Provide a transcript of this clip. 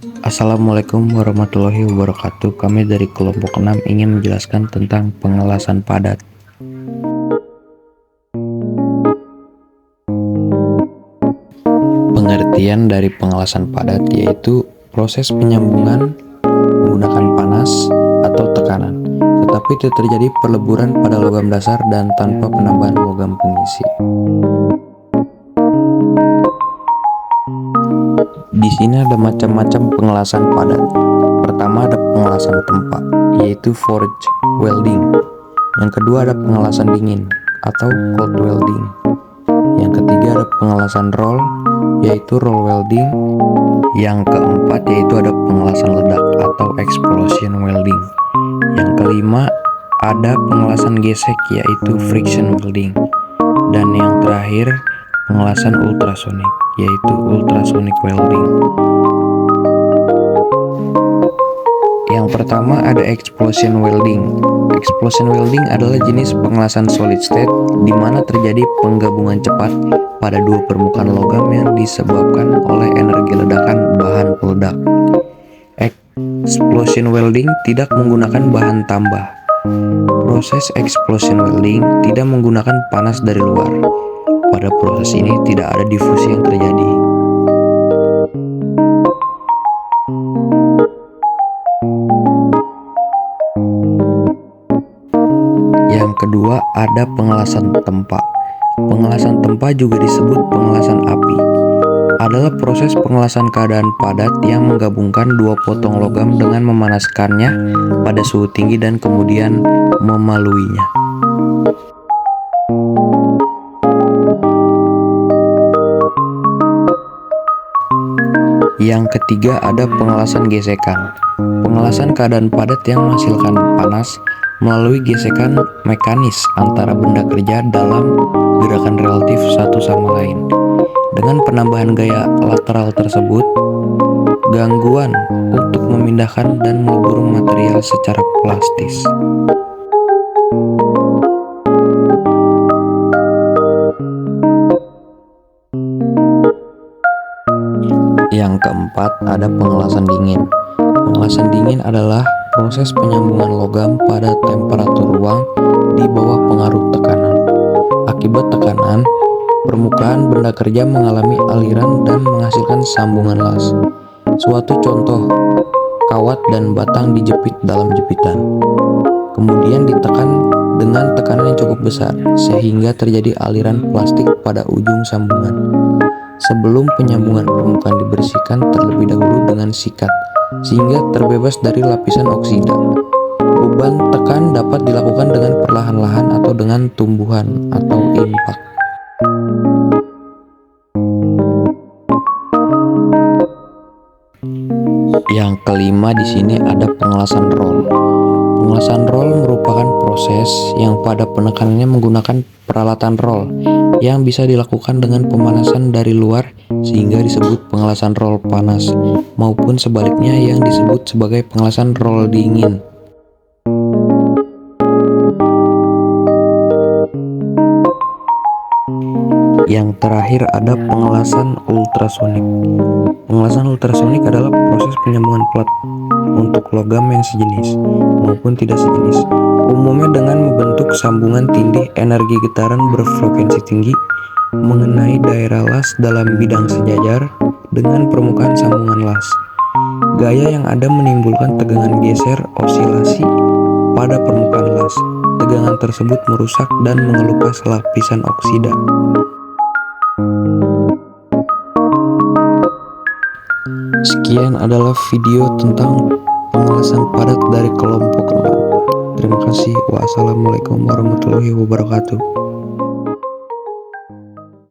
Assalamualaikum warahmatullahi wabarakatuh. Kami dari kelompok 6 ingin menjelaskan tentang pengelasan padat. Pengertian dari pengelasan padat yaitu proses penyambungan menggunakan panas atau tekanan, tetapi tidak terjadi peleburan pada logam dasar dan tanpa penambahan logam pengisi. Di sini ada macam-macam pengelasan padat. Pertama ada pengelasan tempa, yaitu forge welding. Yang kedua ada pengelasan dingin atau cold welding. Yang ketiga ada pengelasan roll, yaitu roll welding. Yang keempat yaitu ada pengelasan ledak atau explosion welding. Yang kelima ada pengelasan gesek, yaitu friction welding. Dan yang terakhir pengelasan ultrasonik, yaitu ultrasonic welding. Yang pertama ada explosion welding. Explosion welding adalah jenis pengelasan solid state di mana terjadi penggabungan cepat pada dua permukaan logam yang disebabkan oleh energi ledakan bahan peledak. Explosion welding tidak menggunakan bahan tambah. Proses explosion welding tidak menggunakan panas dari luar. Pada proses ini tidak ada difusi yang terjadi. Yang kedua ada pengelasan tempa. Pengelasan tempa juga disebut pengelasan api. Adalah proses pengelasan keadaan padat yang menggabungkan dua potong logam dengan memanaskannya pada suhu tinggi dan kemudian memaluinya. Yang ketiga ada pengelasan gesekan. Pengelasan keadaan padat yang menghasilkan panas melalui gesekan mekanis antara benda kerja dalam gerakan relatif satu sama lain. Dengan penambahan gaya lateral tersebut, gangguan untuk memindahkan dan melebur material secara plastis. Yang keempat ada pengelasan dingin. Pengelasan dingin adalah proses penyambungan logam pada temperatur ruang di bawah pengaruh tekanan. Akibat tekanan, permukaan benda kerja mengalami aliran dan menghasilkan sambungan las. Suatu contoh, kawat dan batang dijepit dalam jepitan. Kemudian ditekan dengan tekanan yang cukup besar, sehingga terjadi aliran plastik pada ujung sambungan. Sebelum penyambungan permukaan dibersihkan terlebih dahulu dengan sikat, sehingga terbebas dari lapisan oksida. Beban tekan dapat dilakukan dengan perlahan-lahan atau dengan tumbuhan atau impak. Yang kelima di sini ada pengelasan roll. Pengelasan roll merupakan proses yang pada penekanannya menggunakan peralatan roll yang bisa dilakukan dengan pemanasan dari luar sehingga disebut pengelasan roll panas, maupun sebaliknya yang disebut sebagai pengelasan roll dingin. Yang terakhir ada pengelasan ultrasonik. Pengelasan ultrasonik adalah proses penyambungan plat untuk logam yang sejenis maupun tidak sejenis, umumnya dengan membentuk sambungan tindih energi getaran berfrekuensi tinggi mengenai daerah las dalam bidang sejajar dengan permukaan sambungan las. Gaya yang ada menimbulkan tegangan geser osilasi pada permukaan las. Tegangan tersebut merusak dan mengelupas lapisan oksida. Sekian adalah video tentang pengelasan padat dari kelompok 6. Terima kasih. Wassalamualaikum warahmatullahi wabarakatuh.